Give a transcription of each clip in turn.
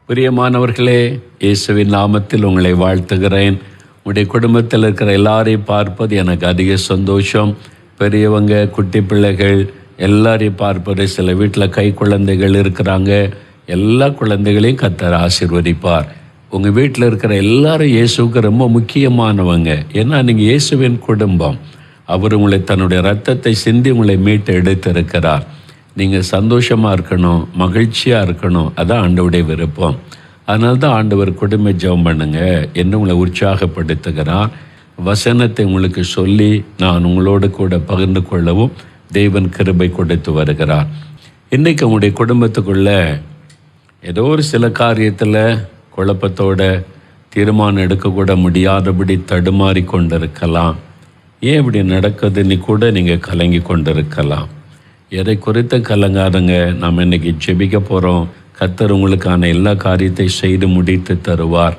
பிரியமானவர்களே, இயேசுவின் நாமத்தில் உங்களை வாழ்த்துகிறேன். உங்களுடைய குடும்பத்தில் இருக்கிற எல்லாரையும் பார்ப்பது எனக்கு அதிக சந்தோஷம். பெரியவங்க, குட்டி பிள்ளைகள் எல்லாரையும் பார்ப்பது. சில வீட்டில் கை குழந்தைகள் இருக்கிறாங்க. எல்லா குழந்தைகளையும் கர்த்தர் ஆசீர்வதிப்பார். உங்கள் வீட்டில் இருக்கிற எல்லாரும் இயேசுவுக்கு ரொம்ப முக்கியமானவங்க. ஏன்னா நீங்கள் இயேசுவின் குடும்பம். அவர் உங்களை தன்னுடைய இரத்தத்தை சிந்தி உங்களை மீட்டு எடுத்திருக்கிறார். நீங்கள் சந்தோஷமாக இருக்கணும், மகிழ்ச்சியாக இருக்கணும். அதான் ஆண்டவருடைய விருப்பம். அதனால தான் ஆண்டவர் குடும்ப ஜெபம் பண்ணுங்க என்று உங்களை உற்சாகப்படுத்துகிறார். வசனத்தை உங்களுக்கு சொல்லி நான் உங்களோடு கூட பகிர்ந்து கொள்ளவும் தேவன் கிருபை கொடுத்து வருகிறார். இன்றைக்கு உங்களுடைய குடும்பத்துக்குள்ள ஏதோ ஒரு சில காரியத்தில் குழப்பத்தோட தீர்மானம் எடுக்கக்கூட முடியாதபடி தடுமாறி கொண்டிருக்கலாம். ஏன் இப்படி நடக்குதுன்னு கூட நீங்கள் கலங்கி கொண்டிருக்கலாம். எதை குறித்த கலங்காதங்க. நாம் இன்றைக்கி ஜெபிக்க போகிறோம். கர்த்தர் உங்களுக்கான எல்லா காரியத்தை செய்து முடித்து தருவார்.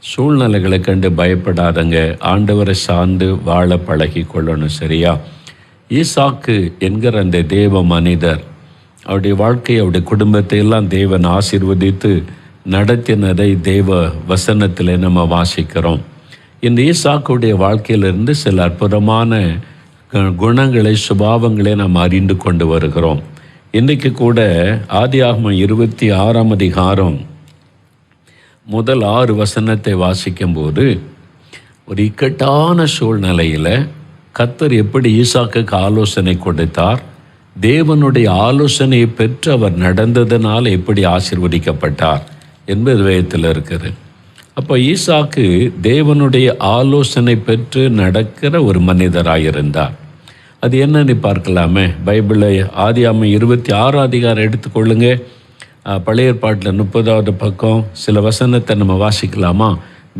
சூழ்நிலைகளை கண்டு பயப்படாதங்க. ஆண்டவரை சார்ந்து வாழ பழகி கொள்ளணும். சரியா? ஈசாக்கு என்கிற அந்த தேவ மனிதர், அவருடைய வாழ்க்கை, அவருடைய குடும்பத்தை எல்லாம் தேவன் ஆசீர்வதித்து நடத்தினதை தேவ வசனத்தில் நம்ம வாசிக்கிறோம். இந்த ஈசாக்குடைய வாழ்க்கையிலிருந்து சில அற்புதமான குணங்களை, சுபாவங்களை நாம் அறிந்து கொண்டு வருகிறோம். இன்றைக்கு கூட ஆதியாகமம் 26ஆம் அதிகாரம் முதல் 6 வசனத்தை வாசிக்கும்போது, ஒரு இக்கட்டான சூழ்நிலையில் கர்த்தர் எப்படி ஈசாக்குக்கு ஆலோசனை கொடுத்தார், தேவனுடைய ஆலோசனையை பெற்று அவர் நடந்ததனால் எப்படி ஆசீர்வதிக்கப்பட்டார் என்பது வேதத்தில் இருக்குது. அப்போ ஈசாக்கு தேவனுடைய ஆலோசனை பெற்று நடக்கிற ஒரு மனிதராயிருந்தார். அது என்னன்னு பார்க்கலாமே. பைபிளை ஆதியாகமம் 26ஆம் அதிகாரம் எடுத்துக்கொள்ளுங்க. பழைய ஏற்பாட்டில் 30வது பக்கம் சில வசனத்தை நம்ம வாசிக்கலாமா?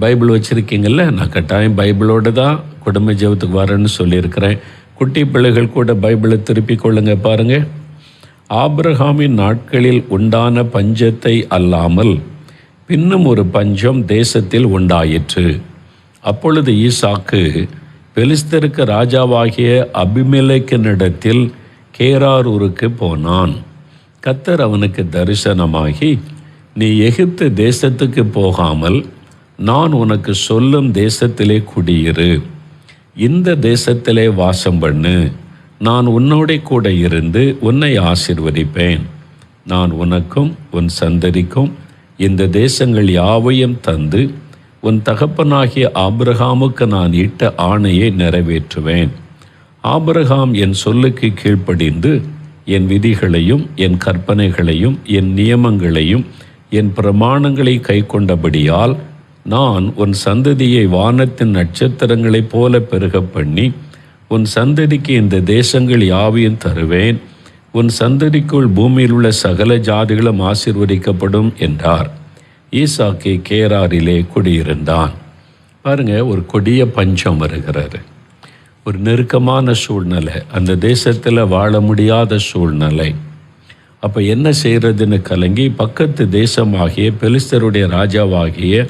பைபிள் வச்சுருக்கீங்கள்ல? நான் கட்டாயம் பைபிளோடு தான் குடும்ப ஜெபத்துக்கு வரேன்னு சொல்லியிருக்கிறேன். குட்டி பிள்ளைகள் கூட பைபிளை திருப்பி கொள்ளுங்க. பாருங்கள். ஆபிரகாமின் நாட்களில் உண்டான பஞ்சத்தை அல்லாமல் பின்னும் ஒரு பஞ்சம் தேசத்தில் உண்டாயிற்று. அப்பொழுது ஈசாக்கு பெலிஸ்தருக்கு ராஜாவாகிய அபிமெலேக்கினிடத்தில் கேராரூருக்கு போனான். கர்த்தர் அவனுக்கு தரிசனமாகி, நீ எகிப்து தேசத்துக்கு போகாமல் நான் உனக்கு சொல்லும் தேசத்திலே குடியிரு, இந்த தேசத்திலே வாசம் பண்ணு, நான் உன்னோட கூட இருந்து உன்னை ஆசீர்வதிப்பேன், நான் உனக்கும் உன் சந்ததிக்கும் இந்த தேசங்கள் யாவையும் தந்து உன் தகப்பனாகிய ஆபிரகாமுக்கு நான் இட்ட ஆணையை நிறைவேற்றுவேன். ஆபிரகாம் என் சொல்லுக்கு கீழ்ப்படிந்து என் விதிகளையும் என் கற்பனைகளையும் என் நியமங்களையும் என் பிரமாணங்களை கை கொண்டபடியால் நான் உன் சந்ததியை வானத்தின் நட்சத்திரங்களைப் போல பெருக பண்ணி உன் சந்ததிக்கு இந்த தேசங்கள் யாவையும் தருவேன், உன் சந்ததிக்குள் பூமியில் உள்ள சகல ஜாதிகளும் ஆசீர்வதிக்கப்படும் என்றார். ஈசாக்கு கேராரிலே குடியிருந்தான். பாருங்க, ஒரு கொடிய பஞ்சம் வருகிறது. ஒரு நெருக்கமான சூழ்நிலை, அந்த தேசத்தில் வாழ முடியாத சூழ்நிலை. அப்போ என்ன செய்கிறதுன்னு கலங்கி பக்கத்து தேசமாகிய பெலிஸ்தருடைய ராஜாவாகிய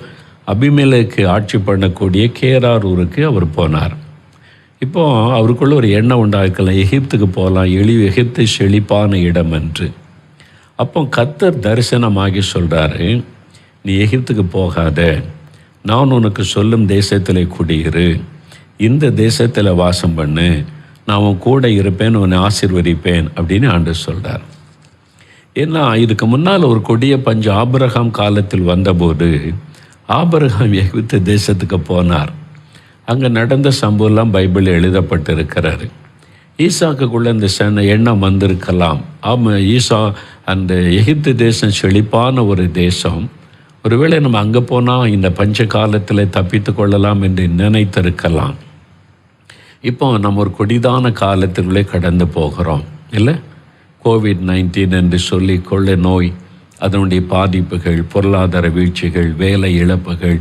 அபிமெலேக்கு ஆட்சி பண்ணக்கூடிய கேராரூருக்கு அவர் போனார். இப்போ அவருக்குள்ள ஒரு எண்ணம் உண்டாக்கலாம், எகிப்துக்கு போகலாம், எகிப்து செழிப்பான இடம் என்று. அப்போ கர்த்தர் தரிசனமாகி சொல்கிறாரு, நீ எகிப்துக்கு போகாத, நான் உனக்கு சொல்லும் தேசத்தில் குடியிரு, இந்த தேசத்தில் வாசம் பண்ணு, நான் உன் கூட இருப்பேன், உன்னை ஆசீர்வதிப்பேன் அப்படின்னு ஆண்டவர் சொல்கிறார். ஏன்னா இதுக்கு முன்னால் ஒரு கொடிய பஞ்சம் ஆபிரகாம் காலத்தில் வந்தபோது ஆபிரகாம் எகிப்து தேசத்துக்கு போனார். அங்கே நடந்த சம்பவம்லாம் பைபிளில் எழுதப்பட்டிருக்கிறாரு. ஈசாக்குக்குள்ளே இந்த எண்ணம் வந்திருக்கலாம். ஈசா அந்த எகிப்து தேசம் செழிப்பான ஒரு தேசம், ஒருவேளை நம்ம அங்கே போனால் இந்த பஞ்ச காலத்தில் தப்பித்து கொள்ளலாம் என்று நினைத்திருக்கலாம். இப்போ நம்ம ஒரு கொடிதான காலத்திற்குள்ளே கடந்து போகிறோம் இல்லை? COVID-19 என்று சொல்லி கொள்ளை நோய், அதனுடைய பாதிப்புகள், பொருளாதார வீழ்ச்சிகள், வேலை இழப்புகள்,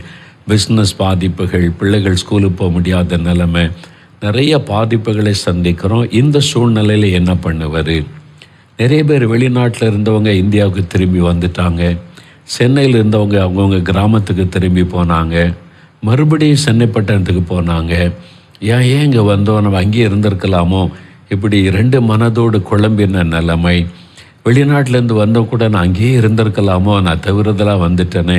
பிஸ்னஸ் பாதிப்புகள், பிள்ளைகள் ஸ்கூலுக்கு போக முடியாத நிலைமை, நிறைய பாதிப்புகளை சந்திக்கிறோம். இந்த சூழ்நிலையில் என்ன பண்ணுவார்? நிறைய பேர் வெளிநாட்டில் இருந்தவங்க இந்தியாவுக்கு திரும்பி வந்துட்டாங்க. சென்னையில் இருந்தவங்க அவங்கவுங்க கிராமத்துக்கு திரும்பி போனாங்க. மறுபடியும் சென்னை பட்டணத்துக்கு போனாங்க. ஏன் இங்கே வந்தோம், நம்ம அங்கேயே இருந்திருக்கலாமோ, இப்படி 2 மனதோடு குழம்பின நிலைமை. வெளிநாட்டிலேருந்து வந்த கூட நான் அங்கேயே இருந்திருக்கலாமோ, நான் தவிர்தலாக வந்துட்டேனே.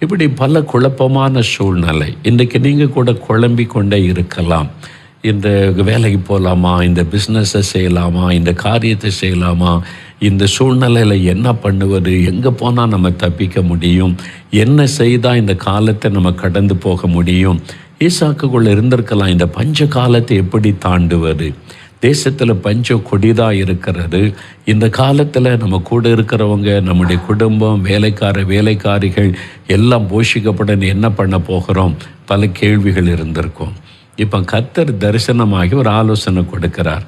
இப்படி பல குழப்பமான சூழ்நிலை. இன்றைக்கு நீங்கள் கூட குழம்பி கொண்டே இருக்கலாம். இந்த வேலைக்கு போகலாமா, இந்த பிஸ்னஸை செய்யலாமா, இந்த காரியத்தை செய்யலாமா, இந்த சூழ்நிலையில் என்ன பண்ணுவது, எங்கே போனால் நம்ம தப்பிக்க முடியும், என்ன செய்தால் இந்த காலத்தை நம்ம கடந்து போக முடியும். ஈசாக்குக்குள்ளே இருந்திருக்கலாம், இந்த பஞ்ச காலத்தை எப்படி தாண்டுவது, தேசத்தில் பஞ்சம் கொடிதாக இருக்கிறது, இந்த காலத்தில் நம்ம கூட இருக்கிறவங்க, நம்முடைய குடும்பம், வேலைக்காரிகள் எல்லாம் போஷிக்கப்பட என்ன பண்ண போகிறோம், பல கேள்விகள் இருந்திருக்கும். இப்போ கர்த்தர் தரிசனமாகி ஒரு ஆலோசனை கொடுக்கிறார்.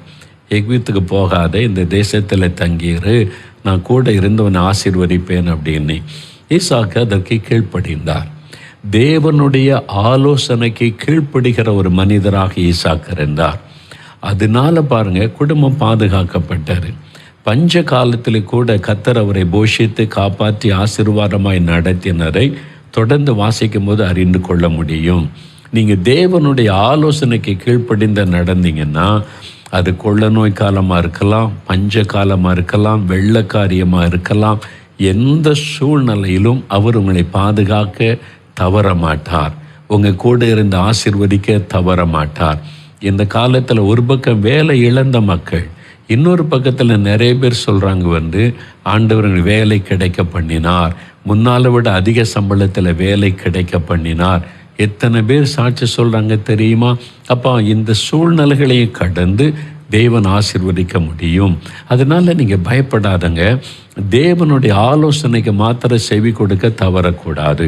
எகிப்துக்கு போகாத, இந்த தேசத்தில் தங்கியிரு, நான் கூட இருந்தவனை ஆசீர்வதிப்பேன் அப்படின்னு. ஈசாக்கு அதற்கு கீழ்ப்படிந்தார். தேவனுடைய ஆலோசனைக்கு கீழ்ப்படுகிற ஒரு மனிதராக ஈசாக்கு இருந்தார். அதனால பாருங்க, குடும்பம் பாதுகாக்கப்பட்டார். பஞ்ச காலத்தில் கூட கர்த்தர் அவரை போஷித்து காப்பாற்றி ஆசீர்வாதமாய் நடத்தினரை தொடர்ந்து வாசிக்கும் போது அறிந்து கொள்ள முடியும். நீங்கள் தேவனுடைய ஆலோசனைக்கு கீழ்ப்படிந்த நடந்தீங்கன்னா, அது கொள்ள நோய் காலமாக இருக்கலாம், பஞ்ச காலமாக இருக்கலாம், வெள்ளக்காரியமாக இருக்கலாம், எந்த சூழ்நிலையிலும் அவர் உங்களை பாதுகாக்க தவற மாட்டார். உங்கள் கூட இருந்து ஆசீர்வதிக்க தவற மாட்டார். இந்த காலத்தில் ஒரு பக்கம் வேலை இழந்த மக்கள், இன்னொரு பக்கத்தில் நிறைய பேர் சொல்கிறாங்க ஆண்டவர் வேலை கிடைக்க பண்ணினார், முன்னால் விட அதிக சம்பளத்தில் வேலை கிடைக்க பண்ணினார். எத்தனை பேர் சாட்சி சொல்கிறாங்க தெரியுமா? அப்போ இந்த சூழ்நிலைகளையும் கடந்து தேவன் ஆசீர்வதிக்க முடியும். அதனால் நீங்கள் பயப்படாதங்க. தேவனுடைய ஆலோசனைக்கு மாத்திரம் செவி கொடுக்க தவறக்கூடாது.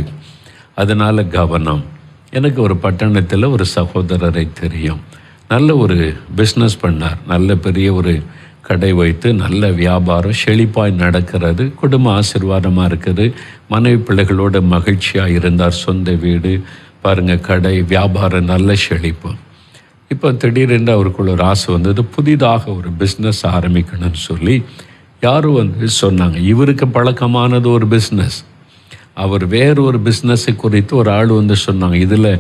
அதனால் கவனம். எனக்கு ஒரு பட்டணத்தில் ஒரு சகோதரரை தெரியும். நல்ல ஒரு பிஸ்னஸ் பண்ணார். நல்ல பெரிய ஒரு கடை வைத்து நல்ல வியாபாரம் செழிப்பாய் நடக்கிறது. குடும்ப ஆசீர்வாதமாக இருக்குது. மனைவி பிள்ளைகளோட மகிழ்ச்சியாக இருந்தார். சொந்த வீடு பாருங்கள், கடை வியாபாரம் நல்ல செழிப்பு. இப்போ திடீரென்று அவருக்குள்ள ஒரு ஆசை வந்தது, புதிதாக ஒரு பிஸ்னஸ் ஆரம்பிக்கணும்னு சொல்லி யாரும் சொன்னாங்க. இவருக்கு பழக்கமானது ஒரு பிஸ்னஸ், அவர் வேறு ஒரு பிஸ்னஸை குறித்து ஒரு ஆள் சொன்னாங்க, இதில்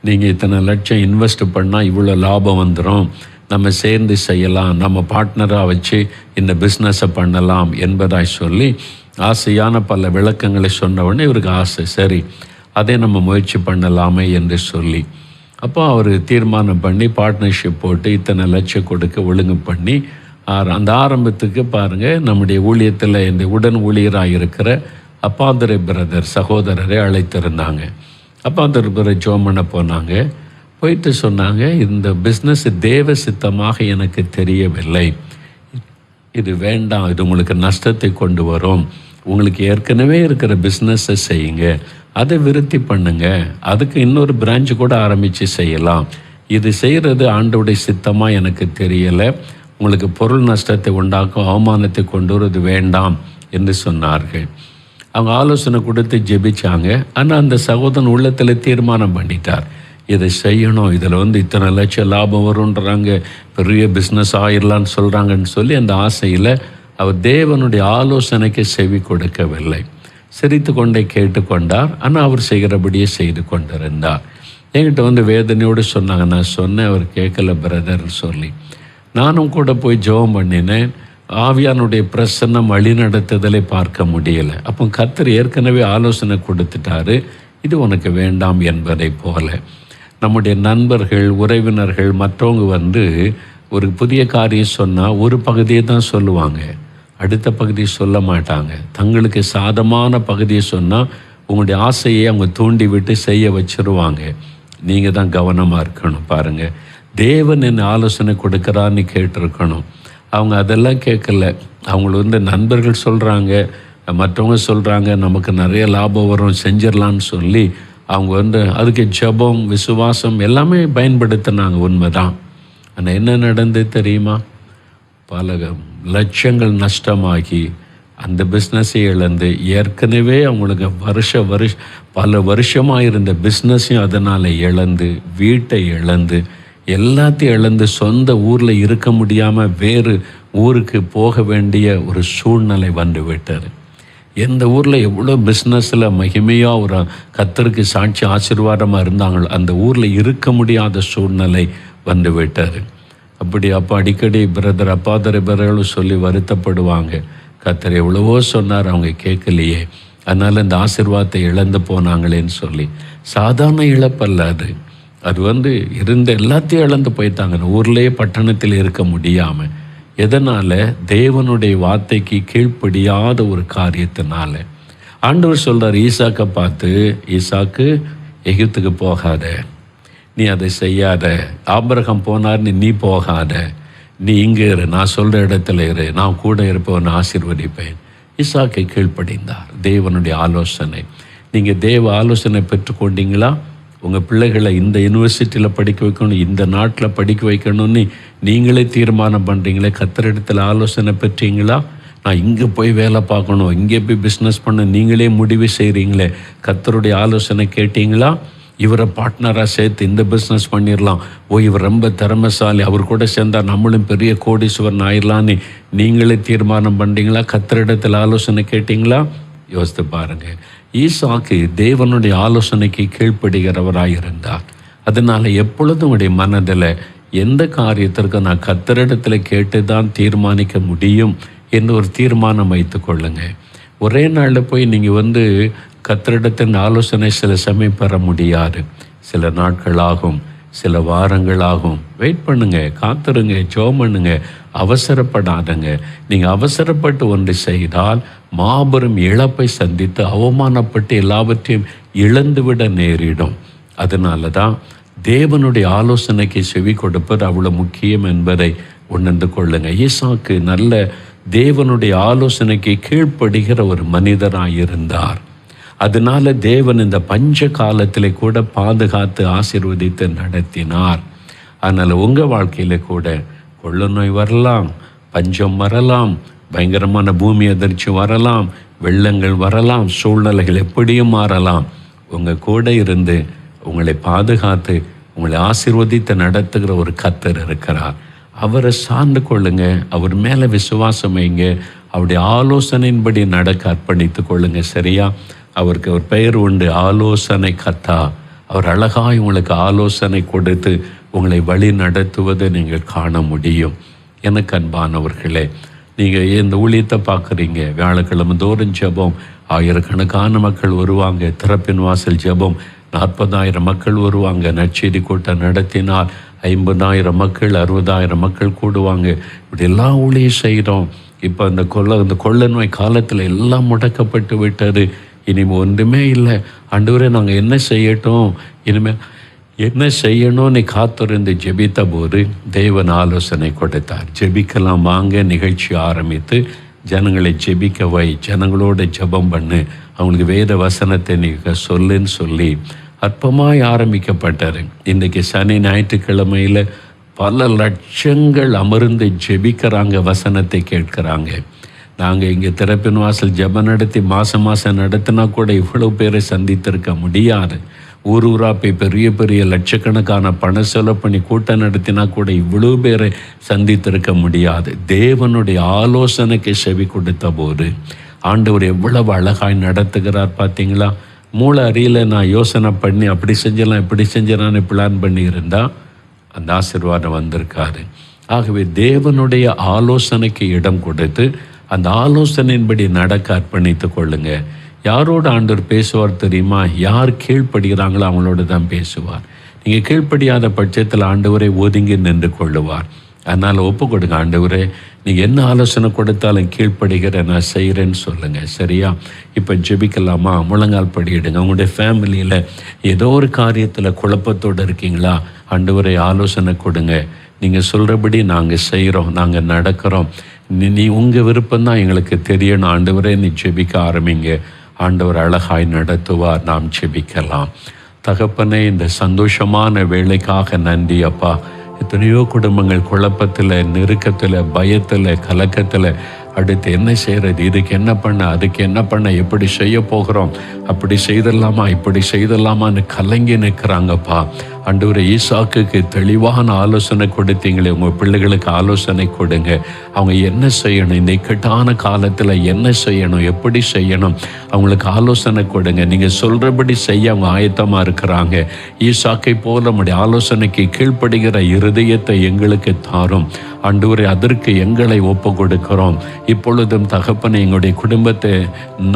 நீங்கள் இத்தனை லட்சம் இன்வெஸ்ட் பண்ணால் இவ்வளோ லாபம் வந்துடும், நம்ம சேர்ந்து செய்யலாம், நம்ம பார்ட்னராக வச்சு இந்த பிஸ்னஸை பண்ணலாம் என்பதாய் சொல்லி ஆசையான பல விளக்கங்களை சொன்னவுடனே இவருக்கு ஆசை, சரி அதை நம்ம முயற்சி பண்ணலாமே என்று சொல்லி அப்போ அவர் தீர்மானம் பண்ணி பார்ட்னர்ஷிப் போட்டு இத்தனை லட்சம் கொடுக்க ஒழுங்கு பண்ணி அந்த ஆரம்பத்துக்கு பாருங்கள், நம்முடைய ஊழியத்தில் இந்த உடன் ஊழியராக இருக்கிற அப்பாதுரை பிரதர் சகோதரரை அழைத்திருந்தாங்க. அப்பாதுரை பிரதர் ஜோம் பண்ண போனாங்க. போயிட்டு சொன்னாங்க, இந்த பிஸ்னஸ் தேவ சித்தமாக எனக்கு தெரியவில்லை, இது வேண்டாம், இது உங்களுக்கு நஷ்டத்தை கொண்டு வரும், உங்களுக்கு ஏற்கனவே இருக்கிற பிஸ்னஸை செய்யுங்க, அதை விருத்தி பண்ணுங்க, அதுக்கு இன்னொரு பிரான்ச்சு கூட ஆரம்பித்து செய்யலாம், இது செய்கிறது ஆண்டோடைய சித்தமாக எனக்கு தெரியலை, உங்களுக்கு பொருள் நஷ்டத்தை உண்டாக்கும் அவமானத்தை கொண்டு வருவது வேண்டாம் என்று சொன்னார்கள். அவங்க ஆலோசனை கொடுத்து ஜெபிச்சாங்க. ஆனால் அந்த சகோதரன் உள்ளத்தில் தீர்மானம் பண்ணிட்டார், இதை செய்யணும், இதில் இத்தனை லட்சம் லாபம் வரும்ன்றாங்க, பெரிய பிஸ்னஸ் ஆயிடலான்னு சொல்கிறாங்கன்னு சொல்லி அந்த ஆசையில் அவர் தேவனுடைய ஆலோசனைக்கு செவி கொடுக்கவில்லை. சிரித்து கொண்டே கேட்டுக்கொண்டார். ஆனால் அவர் செய்கிறபடியே செய்து கொண்டிருந்தார். என்கிட்ட வேதனையோடு சொன்னாங்க, நான் சொன்னேன், அவர் கேட்கல பிரதர் சொல்லி. நானும் கூட போய் ஜெபம் பண்ணினேன். ஆவியானுடைய பிரசன்னம் வழிநடத்துதலை பார்க்க முடியலை. அப்போ கர்த்தர் ஏற்கனவே ஆலோசனை கொடுத்துட்டாரு, இது உனக்கு வேண்டாம் என்பதை போல. நம்முடைய நண்பர்கள், உறவினர்கள், மற்றவங்க ஒரு புதிய காரியம் சொன்னால் ஒரு பகுதியை தான் சொல்லுவாங்க, அடுத்த பகுதியை சொல்ல மாட்டாங்க. தங்களுக்கு சாதமான பகுதியை சொன்னால் உங்களுடைய ஆசையை அவங்க தூண்டி விட்டு செய்ய வச்சுருவாங்க. நீங்கள் தான் கவனமாக இருக்கணும். பாருங்கள், தேவன் என்ன ஆலோசனை கொடுக்குறான்னு கேட்டிருக்கணும். அவங்க அதெல்லாம் கேட்கல. அவங்களுக்கு நண்பர்கள் சொல்கிறாங்க, மற்றவங்க சொல்கிறாங்க, நமக்கு நிறைய லாபம் வரும், செஞ்சிடலான்னு சொல்லி அவங்க அதுக்கு ஜெபம், விசுவாசம் எல்லாமே பயன்படுத்தினாங்க. உண்மைதான். ஆனால் என்ன நடந்தது தெரியுமா? பல லட்சங்கள் நஷ்டமாகி அந்த பிஸ்னஸை இழந்து, ஏற்கனவே அவங்களுக்கு பல வருஷமாக இருந்த பிஸ்னஸையும் அதனால் இழந்து, வீட்டை இழந்து, எல்லாத்தையும் இழந்து, சொந்த ஊரில் இருக்க முடியாமல் வேறு ஊருக்கு போக வேண்டிய ஒரு சூழ்நிலை வந்து விட்டார். எந்த ஊரில் எவ்வளோ பிஸ்னஸில் மகிமையாக ஒரு கர்த்தருக்கு சாட்சி ஆசீர்வாதமாக இருந்தாங்களோ அந்த ஊரில் இருக்க முடியாத சூழ்நிலை வந்து விட்டார். அப்போ அடிக்கடி பிரதர் அப்பாதரை பிரதர்களும் சொல்லி வருத்தப்படுவாங்க. கர்த்தர் எவ்வளவோ சொன்னார், அவங்க கேட்கலையே, அதனால் இந்த ஆசீர்வாதத்தை இழந்து போனாங்களேன்னு சொல்லி. சாதாரண இழப்பல்ல அது. அது இருந்த எல்லாத்தையும் இழந்து போயிட்டாங்க. ஊர்லேயே பட்டணத்தில் இருக்க முடியாமல். எதனால்? தேவனுடைய வார்த்தைக்கு கீழ்ப்படியாத ஒரு காரியத்தினால. ஆண்டவர் சொல்கிறார் ஈசாக்கை பார்த்து, ஈசாக்கு, எகிப்துக்கு போகாத, நீ அதை செய்யாத. ஆபிரகாம் போனார்னு நீ போகாத, நீ இங்கே இரு, நான் சொல்கிற இடத்துல இரு, நான் கூட இருப்பவன் ஆசீர்வதிப்பேன். ஈசாக்கை கீழ்ப்படிந்தார். தேவனுடைய ஆலோசனை. நீங்கள் தேவ ஆலோசனை பெற்றுக்கொண்டீங்களா? உங்கள் பிள்ளைகளை இந்த யூனிவர்சிட்டியில் படிக்க வைக்கணும், இந்த நாட்டில் படிக்க வைக்கணும்னு நீங்களே தீர்மானம் பண்ணுறீங்களே, கர்த்தரிடத்தில் ஆலோசனை பெற்றீங்களா? நான் இங்கே போய் வேலை பார்க்கணும், இங்கே போய் பிஸ்னஸ் பண்ண நீங்களே முடிவு செய்கிறீங்களே, கர்த்தருடைய ஆலோசனை கேட்டீங்களா? இவரை பார்ட்னராக சேர்த்து இந்த பிஸ்னஸ் பண்ணிடலாம், இவர் ரொம்ப திறமைசாலி, அவர் கூட சேர்ந்தால் நம்மளும் பெரிய கோடீஸ்வரன் ஆயிடலான்னு நீங்களே தீர்மானம் பண்ணுறீங்களா? கர்த்தரிடத்தில் ஆலோசனை கேட்டிங்களா? யோசித்து பாருங்கள். ஈசாக்கு தேவனுடைய ஆலோசனைக்கு கீழ்ப்படுகிறவராயிருந்தார். அதனால் எப்பொழுதும் உடைய மனதில் எந்த காரியத்திற்கு நான் கர்த்தரிடத்தில் கேட்டு தான் தீர்மானிக்க முடியும் என்று ஒரு தீர்மானம் வைத்து கொள்ளுங்க. ஒரே நாளில் போய் நீங்கள் கர்த்தரிடத்தின் ஆலோசனை சில சமயம் பெற முடியாது. சில நாட்கள் ஆகும், சில வாரங்கள் ஆகும். வெயிட் பண்ணுங்க, காத்துருங்க, ஜெபம் பண்ணுங்க, அவசரப்படாதங்க. நீங்கள் அவசரப்பட்டு ஒன்று செய்தால் மாபெரும் இழப்பை சந்தித்து அவமானப்பட்டு எல்லாவற்றையும் இழந்துவிட நேரிடும். அதனால தான் தேவனுடைய ஆலோசனைக்கு செவி கொடுப்பது அவ்வளோ முக்கியம் என்பதை உணர்ந்து கொள்ளுங்க. ஈசாக்கு நல்ல தேவனுடைய ஆலோசனைக்கு கீழ்ப்படுகிற ஒரு மனிதராக இருந்தார். அதனால தேவன் இந்த பஞ்ச காலத்தில் கூட பாதுகாத்து ஆசீர்வதித்து நடத்தினார். அதனால் உங்கள் வாழ்க்கையில் கூட கொள்ள நோய் வரலாம், பஞ்சம் வரலாம், பயங்கரமான பூமி அதிர்ச்சி வரலாம், வெள்ளங்கள் வரலாம், சூழ்நிலைகள் எப்படியும் மாறலாம். உங்கள் கூட இருந்து உங்களை பாதுகாத்து உங்களை ஆசீர்வதித்து நடத்துகிற ஒரு கர்த்தர் இருக்கிறார். அவரை சார்ந்து கொள்ளுங்க, அவர் மேலே விசுவாசம் வைங்க, அவருடைய ஆலோசனையின்படி நடக்க அர்ப்பணித்து கொள்ளுங்க. சரியா? அவருக்கு ஒரு பெயர் உண்டு, ஆலோசனை கர்த்தா. அவர் அழகாய் உங்களுக்கு ஆலோசனை கொடுத்து உங்களை வழி நடத்துவதை நீங்கள் காண முடியும். எனக்கு அன்பானவர்களே, நீங்கள் இந்த ஊழியத்தை பார்க்குறீங்க, வியாழக்கிழமை தோறும் ஜெபம், ஆயிரக்கணக்கான மக்கள் வருவாங்க. திறப்பின் வாசல் ஜெபம், 40,000 மக்கள் வருவாங்க. நற்செய்தி கூட்டம் நடத்தினால் 50,000 மக்கள், 60,000 மக்கள் கூடுவாங்க. இப்படி எல்லா ஊழியம் செய்கிறோம். இப்போ இந்த கொள்ள நோய் காலத்தில் எல்லாம் முடக்கப்பட்டு விட்டது. இனிமேல் ஒன்றுமே இல்லை. ஆண்டவரே, நாங்கள் என்ன செய்யட்டும், இனிமேல் என்ன செய்யணும்னு காத்திருந்து ஜெபித்த போது தேவன் ஆலோசனை கொடுத்தார். ஜெபிக்கலாம் வாங்க, நிகழ்ச்சி ஆரம்பித்து ஜனங்களை ஜெபிக்க வை, ஜனங்களோட ஜெபம் பண்ணு, அவங்களுக்கு வேத வசனத்தை நீங்கள் சொல்லுன்னு சொல்லி அற்பமாய் ஆரம்பிக்கப்பட்டார். இன்றைக்கி சனி ஞாயிற்றுக்கிழமையில் பல லட்சங்கள் அமர்ந்து ஜெபிக்கிறாங்க, வசனத்தை கேட்குறாங்க. நாங்கள் இங்கே திறப்பின் வாசல் ஜெபம் நடத்தி மாதம் நடத்தினா கூட இவ்வளோ பேரை சந்தித்திருக்க முடியாது. ஊராக போய் பெரிய பெரிய லட்சக்கணக்கான பணம் செலவு பண்ணி கூட்டம் நடத்தினா கூட இவ்வளோ பேரை சந்தித்திருக்க முடியாது. தேவனுடைய ஆலோசனைக்கு செவி கொடுத்த போது ஆண்டவர் எவ்வளவு அழகாய் நடத்துகிறார் பார்த்தீங்களா? மூளை அறியல நான் யோசனை பண்ணி அப்படி செஞ்சலாம் இப்படி செஞ்சலான்னு பிளான் பண்ணியிருந்தா அந்த ஆசீர்வாதம் வந்திருக்காரு. ஆகவே தேவனுடைய ஆலோசனைக்கு இடம் கொடுத்து அந்த ஆலோசனையின்படி நடக்க அர்ப்பணித்து கொள்ளுங்க. யாரோட ஆண்டவர் பேசுவார் தெரியுமா? யார் கீழ்ப்படுகிறாங்களோ அவங்களோட தான் பேசுவார். நீங்கள் கீழ்ப்படியாத பட்சத்தில் ஆண்டவரை ஒதுங்கி நின்று கொள்ளுவார். அதனால் ஒப்பு கொடுங்க, ஆண்டவரே நீங்கள் என்ன ஆலோசனை கொடுத்தாலும் கீழ்ப்படுகிற நான் செய்கிறேன்னு சொல்லுங்கள். சரியா? இப்போ ஜெபிக்கலாமா? முழங்கால் படியிடுங்க. உங்களுடைய ஃபேமிலியில் ஏதோ ஒரு காரியத்தில் குழப்பத்தோடு இருக்கீங்களா? ஆண்டவரை ஆலோசனை கொடுங்க. நீங்கள் சொல்கிறபடி நாங்கள் செய்கிறோம், நாங்கள் நடக்கிறோம். நீ உங்கள் விருப்பம்தான் எங்களுக்கு தெரியணும். ஆண்டவரே நீ ஜெபிக்க ஆரம்பிங்க. ஆண்டவர் அழகாய் நடத்துவார். நாம் ஜெபிக்கலாம். தகப்பனே, இந்த சந்தோஷமான வேலைக்காக நன்றி அப்பா. எத்தனையோ குடும்பங்கள் குழப்பத்தில், நெருக்கத்தில், பயத்தில், கலக்கத்தில், அடுத்து என்ன செய்கிறது, இதுக்கு என்ன பண்ண, அதுக்கு என்ன பண்ண, எப்படி செய்ய போகிறோம், அப்படி செய்திடலாமா இப்படி செய்திடலாமான்னு கலங்கி நிற்கிறாங்கப்பா. ஆண்டவரே, ஈசாக்குக்கு தெளிவான ஆலோசனை கொடுத்தீங்களே, உங்கள் பிள்ளைகளுக்கு ஆலோசனை கொடுங்க. அவங்க என்ன செய்யணும், இந்த இக்கட்டான காலத்தில் என்ன செய்யணும், எப்படி செய்யணும், அவங்களுக்கு ஆலோசனை கொடுங்க. நீங்கள் சொல்கிறபடி செய்ய அவங்க ஆயத்தமாக இருக்கிறாங்க. ஈசாக்கை போல நம்முடைய ஆலோசனைக்கு கீழ்ப்படுகிற இருதயத்தை எங்களுக்கு தாரும் ஆண்டவரே. அதற்கு எங்களை ஒப்பு கொடுக்கிறோம். இப்பொழுதும் தகப்பனை, எங்களுடைய குடும்பத்தை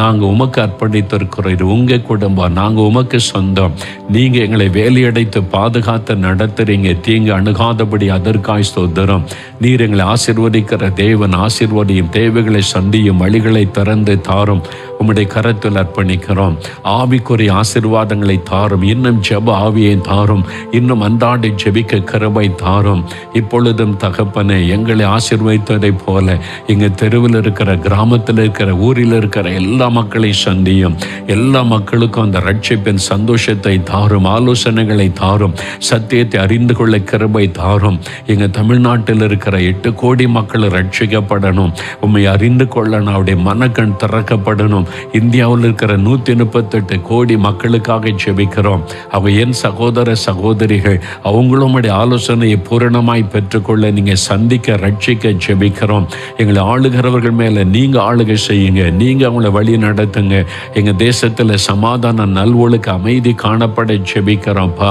நாங்கள் உமக்கு அர்ப்பணித்திருக்கிறோம். இது உங்கள் குடும்பம், நாங்கள் உமக்கு சொந்தம். நீங்கள் எங்களை வேலையடைத்து பாதுகாத்து நடத்துறீங்க. தீங்கு அணுகாதபடி அதற்காய் ஸ்தோத்திரம். நீர் எங்களை ஆசீர்வதிக்கிற தேவன். ஆசீர்வதியும் தேவைகளை சந்தியும் வழிகளை திறந்து தாரும். உம்முடைய கரத்தில் அர்ப்பணிக்கிறோம். ஆவிக்குரிய ஆசீர்வாதங்களை தாரும். இன்னும் ஜெப ஆவியை தாரும். இன்னும் அன்றாட ஜெபிக்க கிருபை தாரும். இப்பொழுதும் தகப்பனை, எங்களை ஆசீர்வதித்ததைப் போல எங்கள் தெருவில் இருக்கிற, கிராமத்தில் இருக்கிற, ஊரில் இருக்கிற எல்லா மக்களையும் சந்தியும். எல்லா மக்களுக்கும் அந்த ரட்சிப்பின் சந்தோஷத்தை தாரும். ஆலோசனைகளை தாரும். சத்தியத்தை அறிந்து கொள்ள கிருபை தாரும். எங்கள் தமிழ்நாட்டில் இருக்கிற 8 கோடி மக்கள் ரட்சிக்கப்படணும். உம்மை அறிந்து கொள்ளணும். அவருடைய மனக்கண் திறக்கப்படணும். இந்தியாவில் இருக்கிற 138 கோடி மக்களுக்காக ஜெபிக்கிறோம். அவங்க என் சகோதர சகோதரிகள், அவங்களும் ஆலோசனையை பூரணமாய் பெற்றுக்கொள்ள நீங்கள் சந்திக்க, ரட்சிக்க ஜெபிக்கிறோம். எங்களை ஆளுகிறவர்கள் மேலே நீங்கள் ஆளுகை செய்யுங்க. நீங்கள் அவங்கள வழி நடத்துங்க. எங்கள் தேசத்தில் சமாதான, நல்வொழுக்க, அமைதி காணப்பட ஜெபிக்கிறோம்ப்பா.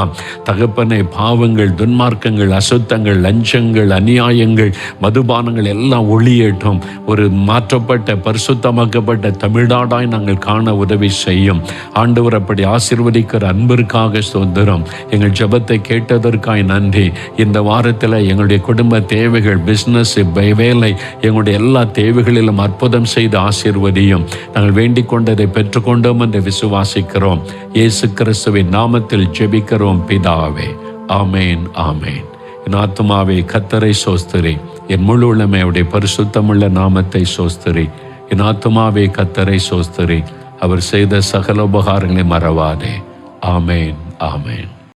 தகப்பனை, பாவங்கள், துன்மார்க்கங்கள், அசுத்தங்கள், லஞ்சங்கள், அநியாயங்கள், மதுபானங்கள் எல்லாம் ஒளியேற்றும். ஒரு மாற்றப்பட்ட, பரிசுத்தமாக்கப்பட்ட தமிழ்நாடாய் நாங்கள் காண உதவி செய்யும். ஆண்டவர் அப்படி ஆசீர்வதிக்கிற அன்பிற்காக ஸ்தோத்திரம். எங்கள் ஜெபத்தை கேட்டதற்காய் நன்றி. இந்த வாரத்தில் எங்களுடைய குடும்ப தேவைகள், பிஸ்னஸ், வேலை, எங்களுடைய எல்லா தேவைகளிலும் அற்புதம் செய்து ஆசீர்வதியும். நாங்கள் வேண்டிக் கொண்டதை பெற்றுக்கொண்டோம் என்று விசுவாசிக்கிறோம். இயேசு கிறிஸ்துவின் நாமத்தில் ஜெபிக்கிறோம் பிதாவே. ஆமேன், ஆமேன். என் ஆத்துமாவே கர்த்தரை சோஸ்திரி. என் முழு உள்ளமே அவருடைய பரிசுத்தமுள்ள நாமத்தை சோஸ்திரி. என் ஆத்துமாவே கர்த்தரை சோஸ்திரி. அவர் செய்த சகல உபகாரங்களை மறவாதே. ஆமேன், ஆமேன்.